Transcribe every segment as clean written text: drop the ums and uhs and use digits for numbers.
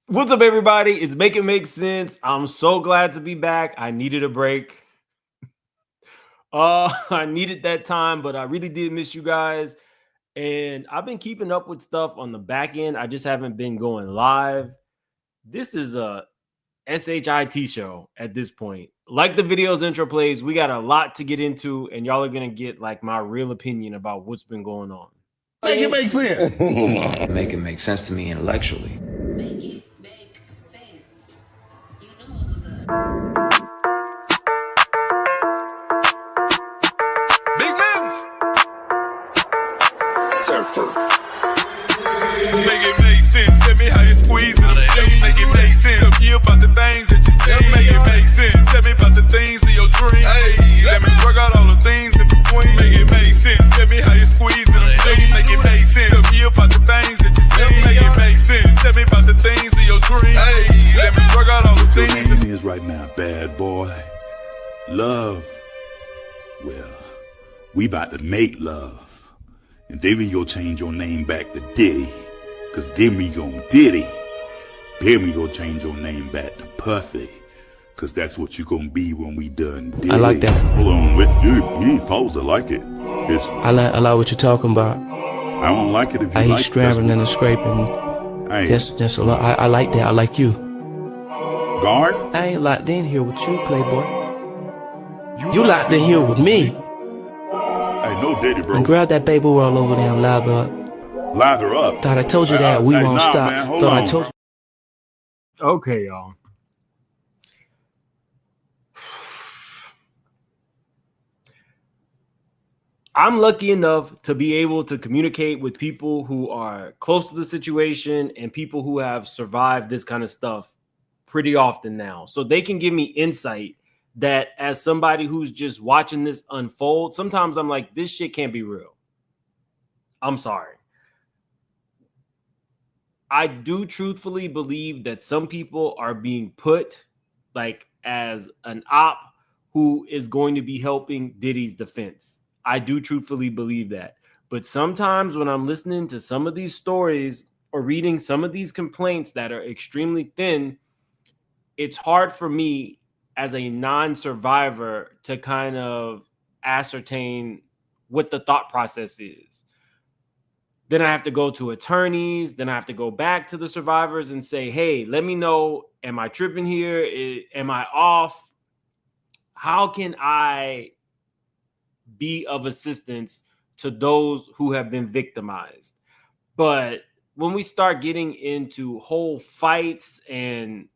What's up, everybody? It's Make It Make Sense. I'm so glad to be back. I needed a break. I needed that time, but I really did miss you guys. And I've been keeping up with stuff on the back end. I just haven't been going live. This is a SHIT show at this point. Like the video's intro plays, we got a lot to get into, and y'all are going to get like my real opinion about what's been going on. Make it make sense. Make it make sense to me intellectually. Make it make sense. You know what was up. Big moves. Surfer. Make it make sense. Tell me how you squeeze it. Make it make sense. Tell me about the things that you say. Make it make sense. Tell me about the things of your dreams. Hey, let me work out all the things in between. Make it make sense. Tell me how you squeeze it. Make it make sense. Tell me about the things that you say. Make it make sense. Tell me about the things of your dreams. Hey, let me work out all the Your things. name is right now, bad boy. Love. Well, we about to make love. And then we gonna change your name back to Diddy. Cause then we gonna Diddy. Then we gonna change your name back to Puffy. Cause that's what you gonna be when we done Diddy. I like that. Hold on, wait, you ain't supposed to like it. It's, I like what you're talking about. I don't like it if you I hate like it. scrambling and scraping. Hey, That's a lot. I like that. I like you. guard? I ain't locked in here with you, playboy. You locked in here with me. Hey, no Diddy, bro. And grab that baby roll over there and lather up. Lather up. Thought I told you that. We Hey, won't nah, stop. man, hold Thought I on. told you. Okay, y'all. I'm lucky enough to be able to communicate with people who are close to the situation and people who have survived this kind of stuff pretty often now. So they can give me insight that as somebody who's just watching this unfold, sometimes I'm like, this shit can't be real. I'm sorry. I do truthfully believe that some people are being put like as an op who is going to be helping Diddy's defense. I do truthfully believe that. But sometimes when I'm listening to some of these stories or reading some of these complaints that are extremely thin, it's hard for me as a non-survivor to kind of ascertain what the thought process is. Then I have to go to attorneys. Then I have to go back to the survivors and say, hey, let me know, am I tripping here? Am I off? How can I be of assistance to those who have been victimized? But when we start getting into whole fights and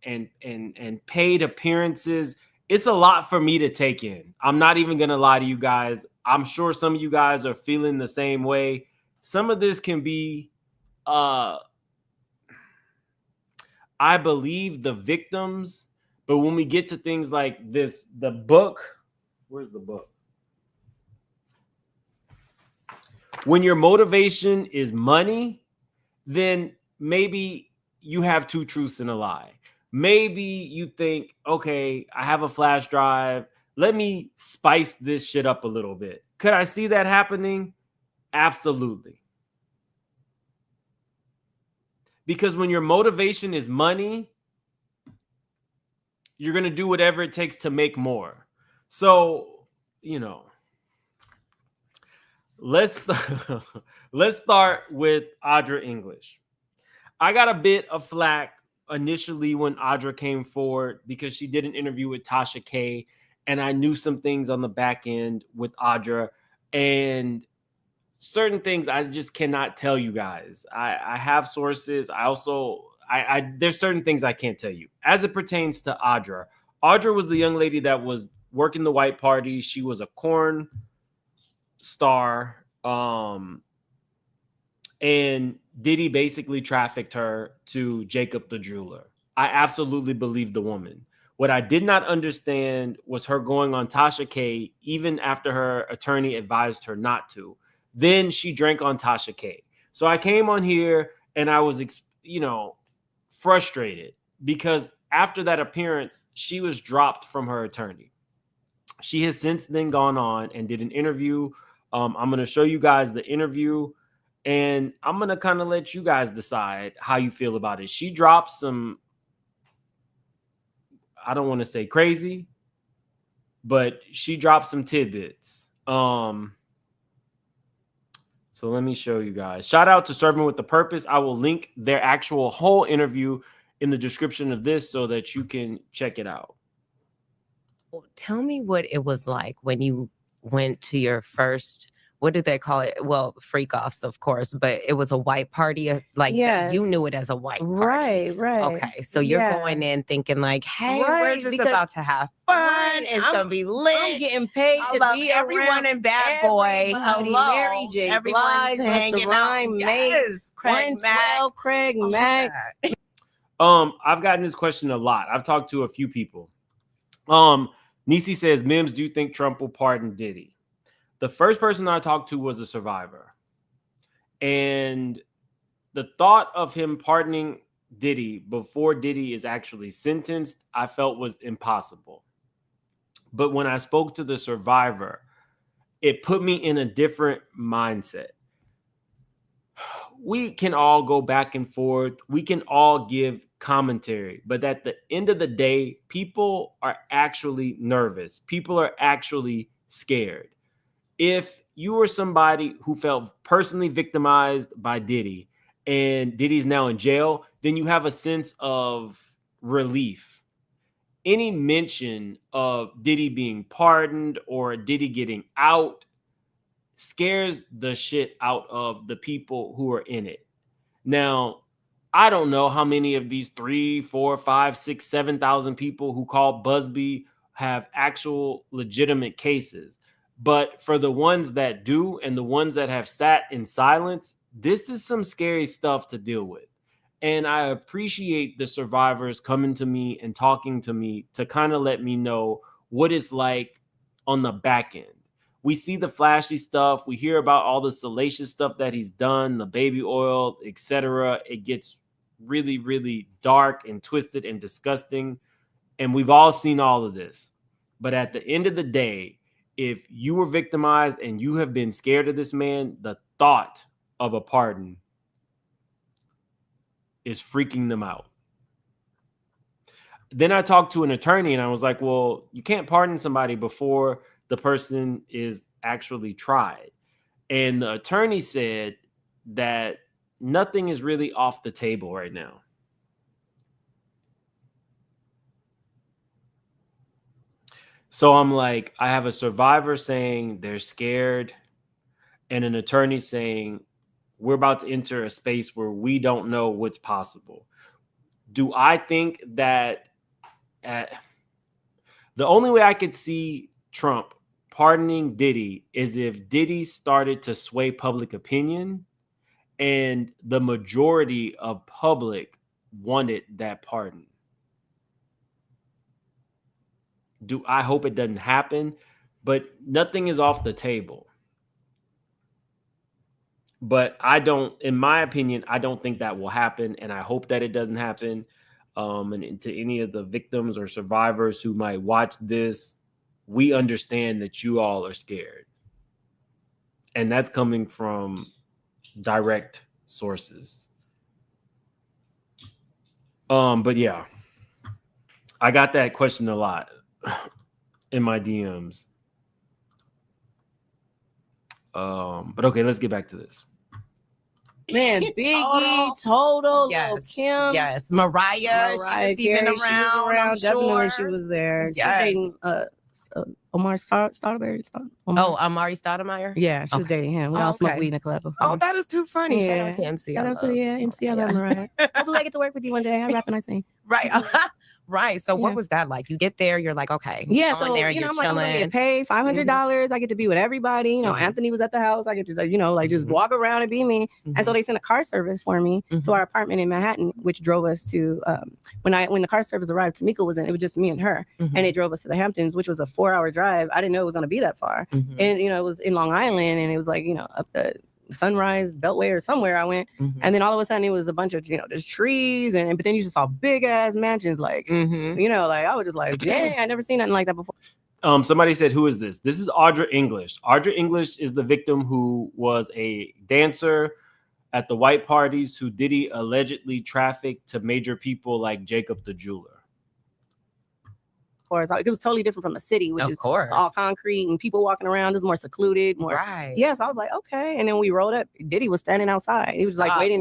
paid appearances, it's a lot for me to take in. I'm not even going to lie to you guys. I'm sure some of you guys are feeling the same way. Some of this can be, I believe, the victims. But when we get to things like this, the book, where's the book? When your motivation is money, then maybe you have two truths and a lie. Maybe you think, okay, I have a flash drive. Let me spice this shit up a little bit. Could I see that happening? Absolutely. Because when your motivation is money, you're going to do whatever it takes to make more. So, you know, let's start with Audra English. I got a bit of flack initially when Audra came forward because she did an interview with Tasha K, and I knew some things on the back end with Audra, and certain things I just cannot tell you guys. I have sources. There's certain things I can't tell you. As it pertains to Audra, Audra was the young lady that was working the white party. She was a corn star. And Diddy basically trafficked her to Jacob the jeweler. I absolutely believe the woman. What I did not understand was her going on Tasha K even after her attorney advised her not to. Then she drank on Tasha K. So I came on here and I was, frustrated because after that appearance, she was dropped from her attorney. She has since then gone on and did an interview. I'm going to show you guys the interview. And I'm going to kind of let you guys decide how you feel about it. She dropped some, I don't want to say crazy, but she dropped some tidbits. So let me show you guys. Shout out to Serving with the Purpose. I will link their actual whole interview in the description of this so that you can check it out. Tell me what it was like when you went to your first, what did they call it? Well, freak offs, of course, but it was a white party. Like Yes. you knew it as a white party. Right. Okay, so you're Yeah. going in thinking like, hey, we're Right, just because- about to have fun. Right, It's I'm- gonna be lit. I'm getting paid I to love be everyone around in Bad Boy. everybody. Hello, Mary J. everyone's Blige, hanging Busta out. Rhymes, Yes, Craig 112, Craig Mack. Mack. I've gotten this question a lot. I've talked to a few people. Nisi says, Mims, do you think Trump will pardon Diddy? The first person I talked to was a survivor. And the thought of him pardoning Diddy before Diddy is actually sentenced, I felt was impossible. But when I spoke to the survivor, it put me in a different mindset. We can all go back and forth. We can all give commentary. But at the end of the day, people are actually nervous. People are actually scared. If you were somebody who felt personally victimized by Diddy and Diddy's now in jail, then you have a sense of relief. Any mention of Diddy being pardoned or Diddy getting out scares the shit out of the people who are in it. Now, I don't know how many of these 3, 4, 5, 6, 7,000 people who call Busby have actual legitimate cases. But for the ones that do and the ones that have sat in silence, this is some scary stuff to deal with. And I appreciate the survivors coming to me and talking to me to kind of let me know what it's like on the back end. We see the flashy stuff. We hear about all the salacious stuff that he's done, the baby oil, etc. It gets really, really dark and twisted and disgusting. And we've all seen all of this. But at the end of the day, if you were victimized and you have been scared of this man, the thought of a pardon is freaking them out. Then I talked to an attorney and I was like, well, you can't pardon somebody before the person is actually tried. And the attorney said that nothing is really off the table right now. So I'm like, I have a survivor saying they're scared and an attorney saying we're about to enter a space where we don't know what's possible. Do I think that the only way I could see Trump pardoning Diddy is if Diddy started to sway public opinion and the majority of public wanted that pardon. I hope it doesn't happen, but nothing is off the table. But in my opinion, I don't think that will happen. And I hope that it doesn't happen. And to any of the victims or survivors who might watch this, we understand that you all are scared. And that's coming from direct sources. But yeah, I got that question a lot in my DMs. But okay, let's get back to this. Man, Biggie, Total, Lil Kim. Yes, Mariah she was even Carey, around. She was around. I'm Definitely, sure. she was there. Yes. She was dating Omar Stoudemire. Oh, Amari Stoudemire? Yeah, she was Okay. dating him. We Oh, all smoked okay. weed in the club before. Oh, that is too funny. Shout out to Yeah. MC. Shout out to MC. I love Mariah. Hopefully, I get to work with you one day. I rap and I sing. Right. Right. So what Yeah. was that like? You get there, you're like, okay. Yeah, going so there, you know, you're I'm like, I'm gonna chilling. get paid $500. I get to be with everybody. You know, Mhm. Anthony was at the house. I get to, like, just Mhm. walk around and be me. And so they sent a car service for me Mhm. to our apartment in Manhattan, which drove us to when the car service arrived. Tamika was in. It was just me and her, Mhm. and it drove us to the Hamptons, which was a 4-hour drive. I didn't know it was gonna be that far, Mhm. and you know, it was in Long Island, and it was like, you know, up the Sunrise Beltway or somewhere I went, Mhm. and then all of a sudden it was a bunch of, you know, there's trees, and but then you just saw big ass mansions, like, Mhm. you know, like I was just like, dang, I never seen nothing like that before. Somebody said, who is this? This is Audra English. Audra English is the victim who was a dancer at the white parties who Diddy allegedly trafficked to major people like Jacob the jeweler. It was totally different from the city, which Of is course. all concrete and people walking around. It was more secluded, more. Right. Yeah, so I was like, okay. And then we rolled up. Diddy was standing outside. He was like waiting,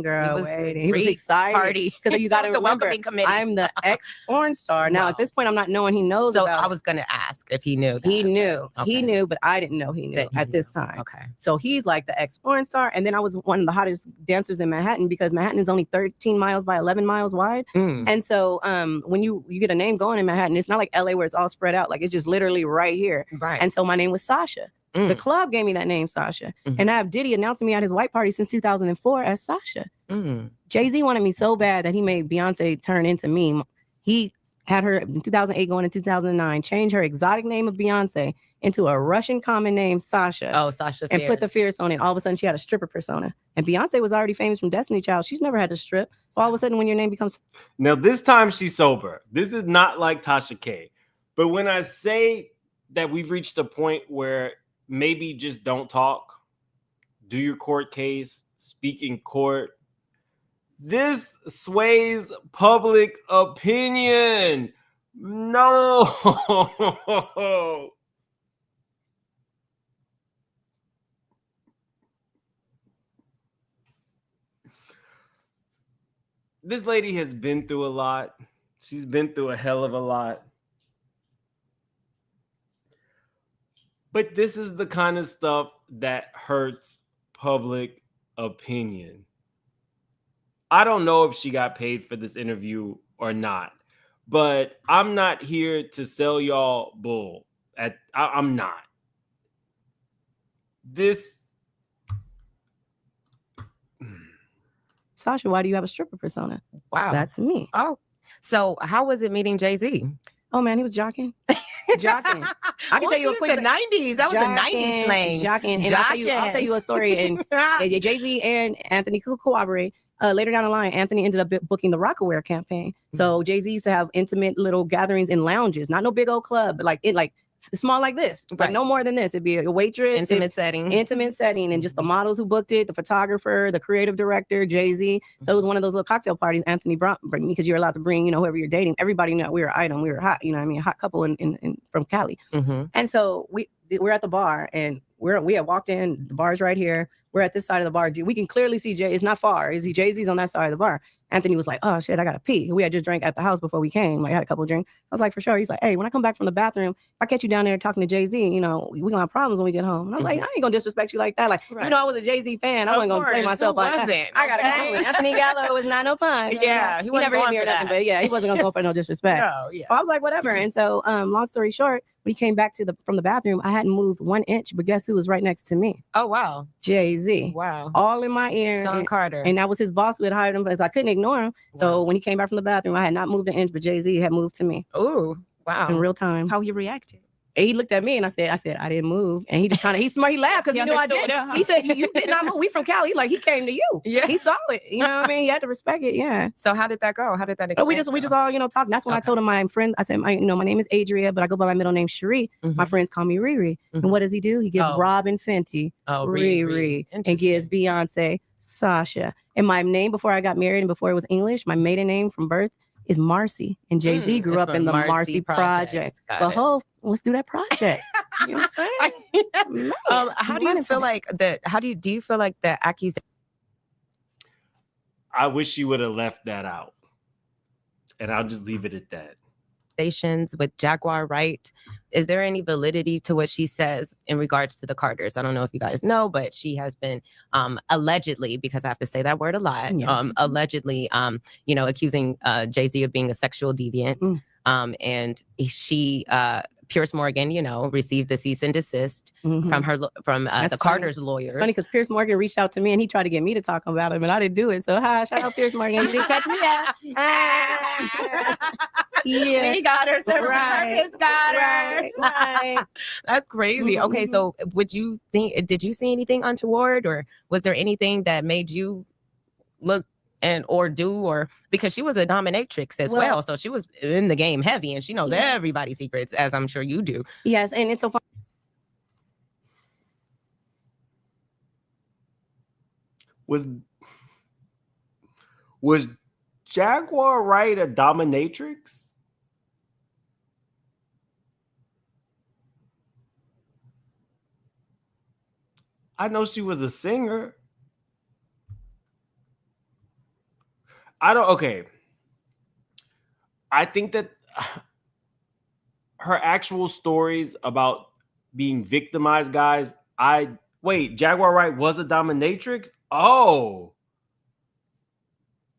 girl, waiting. He was excited Party because you got to remember, I'm the ex-porn star. Now at this point, I'm not knowing he knows. So about I was gonna ask if he knew. That. He knew. Okay. He knew, but I didn't know he knew at this time. Okay. So he's like the ex-porn star, and then I was one of the hottest dancers in Manhattan because Manhattan is only 13 miles by 11 miles wide, and so when you get a name going in Manhattan, it's not like LA where it's all spread out. Like it's just literally right here. Right. And so my name was Sasha. The club gave me that name, Sasha. And I have Diddy announcing me at his white party since 2004 as Sasha. Jay-Z wanted me so bad that he made Beyonce turn into me. He had her in 2008 going to 2009, change her exotic name of Beyonce into a Russian common name, Sasha. Oh, Sasha and put the fierce on it. All of a sudden, she had a stripper persona. And Beyonce was already famous from Destiny Child. She's never had to strip. So all of a sudden, when your name becomes... Now, this time she's sober. This is not like Tasha K. But when I say that we've reached a point where maybe just don't talk, do your court case, speak in court, this sways public opinion. No. This lady has been through a lot. She's been through a hell of a lot. But this is the kind of stuff that hurts public opinion. I don't know if she got paid for this interview or not, but I'm not here to sell y'all bull. I'm not. Sasha, why do you have a stripper persona? Wow. That's me. Oh, so how was it meeting Jay-Z? Oh, man, he was jocking. Jocking. I can tell you a quick... 90s. That was the 90s slang. Jocking. And I'll tell you a story. And Jay-Z and Anthony could corroborate. Later down the line, Anthony ended up booking the Rockaware campaign. So Jay-Z used to have intimate little gatherings in lounges, not no big old club, but like small like this, right. Like no more than this. It'd be a waitress, intimate setting, and just the models who booked it, the photographer, the creative director, Jay-Z. So it was one of those little cocktail parties Anthony brought me because you're allowed to bring, whoever you're dating. Everybody knew we were an item, we were hot, a hot couple in from Cali. And so we're at the bar and we had walked in. The bar's right here. We're at this side of the bar. We can clearly see Jay. It's not far. Jay-Z's on that side of the bar. Anthony was like, oh, shit, I got to pee. We had just drank at the house before we came. I had a couple of drinks. I was like, for sure. He's like, hey, when I come back from the bathroom, if I catch you down there talking to Jay-Z, we going to have problems when we get home. And I was like, I ain't going to disrespect you like that. Like, right. I was a Jay-Z fan. I wasn't going to play myself like that. I got to go. Anthony Gallo was not no pun. Yeah. He never hit me or nothing, but yeah, he wasn't going to go for no disrespect. No, yeah. So I was like, whatever. And so long story short, when he came back from the bathroom, I hadn't moved 1 inch, but guess who was right next to me? Oh, wow. Jay-Z. Wow. All in my ear. Sean Carter. And that was his boss who had hired him, so I couldn't ignore him. Wow. So when he came back from the bathroom, I had not moved 1 inch, but Jay-Z had moved to me. Oh, wow. In real time. How he reacted? And he looked at me and I said, I didn't move. And he just kind of, he's smart. He laughed because he knew I did. He said, you did not move. We from Cali. Like he came to you. Yeah. He saw it. You know what I mean? He had to respect it. Yeah. So how did that go? How did that go? We just all, talked. That's when I told him my friend, I said, my name is Adria, but I go by my middle name, Cherie. My friends call me Riri. And what does he do? He gives Robin Fenty, Riri, and gives Beyonce, Sasha. And my name before I got married and before it was English, my maiden name from birth is Marcy. And Jay-Z grew up in the Marcy Project. But let's do that project. You know what I'm saying? How do you feel like that? Do you feel like the accusation? I wish she would have left that out. And I'll just leave it at that. With Jaguar Wright, is there any validity to what she says in regards to the Carters? I don't know if you guys know, but she has been allegedly, because I have to say that word a lot, yes. Allegedly, accusing Jay-Z of being a sexual deviant. And she, Pierce Morgan, received the cease and desist from the Carter's lawyers. It's funny because Pierce Morgan reached out to me and he tried to get me to talk about him and I didn't do it. So shout out Pierce Morgan. She didn't catch me out. Yeah, he got her. Right. Got her. Right. That's crazy. Okay, so did you see anything untoward, or was there anything that made you look or do, or because she was a dominatrix as well, so she was in the game heavy and she knows everybody's secrets, as I'm sure you do. Yes, and it's so fun. was Jaguar Wright a dominatrix? I know she was a singer. Okay. I think that her actual stories about being victimized, guys, Jaguar Wright was a dominatrix? Oh.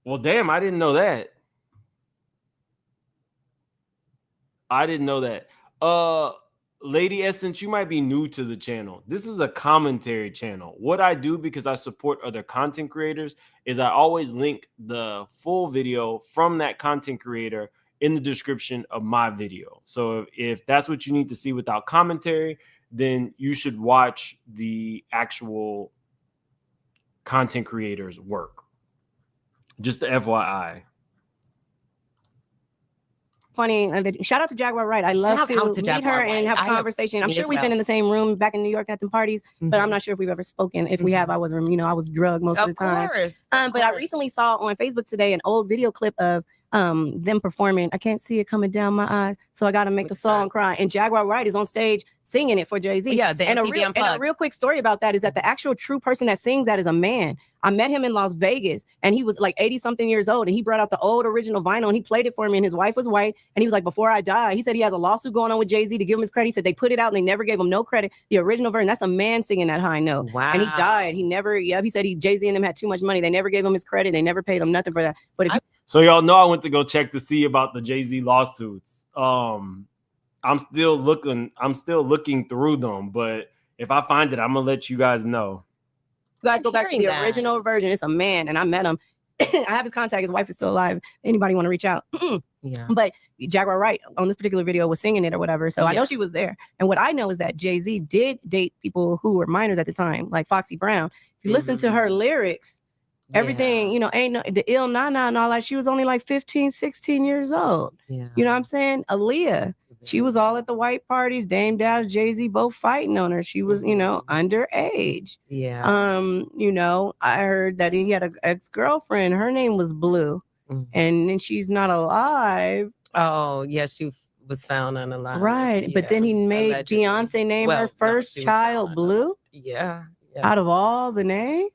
Well, damn, I didn't know that. Lady Essence, you might be new to the channel. This is a commentary channel. What I do, because I support other content creators, is I always link the full video from that content creator in the description of my video. So if that's what you need to see without commentary, then you should watch the actual content creator's work. Just the FYI. Funny. Shout out to Jaguar Wright. I love to meet her and have a conversation. I'm sure we've been in the same room back in New York at the parties, but I'm not sure if we've ever spoken. If we have, I was drugged most of the time. But I recently saw on Facebook today an old video clip of them performing. I can't see it coming down my eyes, so I got to make the song cry. And Jaguar Wright is on stage singing it for Jay-Z. Yeah, and a real quick story about that is that the actual true person that sings that is a man. I met him in Las Vegas, and he was like 80-something years old, and he brought out the old original vinyl, and he played it for me, and his wife was white, and he was like, before I die, he said he has a lawsuit going on with Jay-Z to give him his credit. He said they put it out, and they never gave him no credit. The original version, that's a man singing that high note. Wow. And he died. He said Jay-Z and them had too much money. They never gave him his credit. They never paid him nothing for that. But So y'all know I went to go check to see about the Jay-Z lawsuits. I'm still looking through them, but if I find it, I'm gonna let you guys know. You guys go back to the original version. It's a man, and I met him. I have his contact. His wife is still alive. Anybody want to reach out? Yeah. But Jaguar Wright on this particular video was singing it or whatever. So I know she was there. And what I know is that Jay-Z did date people who were minors at the time, like Foxy Brown. If you listen to her lyrics, everything, ain't no, the ill nana and all that. She was only like 15, 16 years old. Yeah. You know what I'm saying? Aaliyah. She was all at the white parties. Dame Dash, Jay-Z, both fighting on her. She was, underage. Yeah. I heard that he had an ex-girlfriend. Her name was Blue. And then she's not alive. Oh, yeah, she was found unalive. Right. Yeah. But then he made Beyonce name her first child Blue. Yeah. Out of all the names.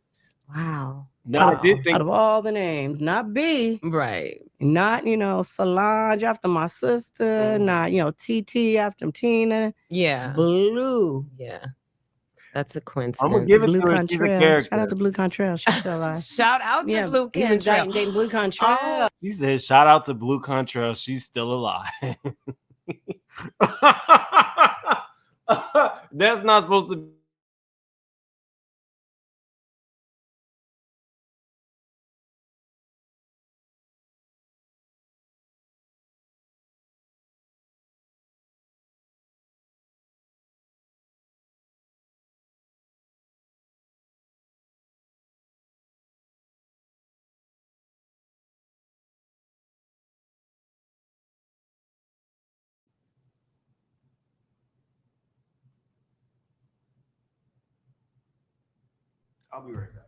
Wow. No, I did think out of all the names, not B. Right. Not, Solange after my sister, not, TT after Tina. Yeah. Blue. Yeah. That's a coincidence. I'm gonna give it Blue to her. She's a character. Shout out to Blue Contrail. She's still alive. Shout out to Blue Contrail. He was dating Blue Contrail. Oh, she said, shout out to Blue Contrail. She's still alive. That's not supposed to be. I'll be right back.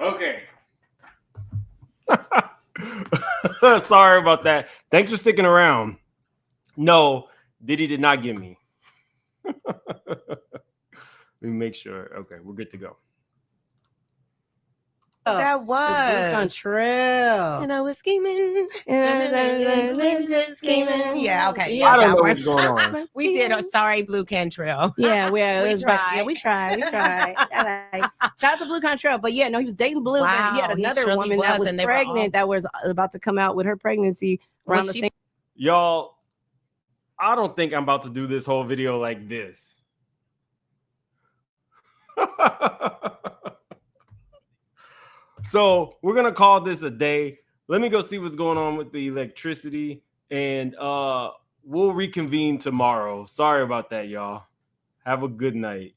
Okay. Sorry about that. Thanks for sticking around. No, Diddy did not give me. Let me make sure. Okay, we're good to go. That It's was Blue Contrail. and I was scheming. Scheming. Yeah, okay. Yeah, I don't that know one. what's going on. We did a sorry Blue Cantrell. Yeah, We we tried. we tried. Shout out to Blue Contrail. But yeah, no, he was dating Blue, but he had Wow, he another surely woman that was, was and they were all- pregnant that was about to come out with her pregnancy around Was the she- same. Y'all, I don't think I'm about to do this whole video like this. So we're gonna call this a day. Let me go see what's going on with the electricity, and we'll reconvene tomorrow. Sorry about that, y'all. Have a good night.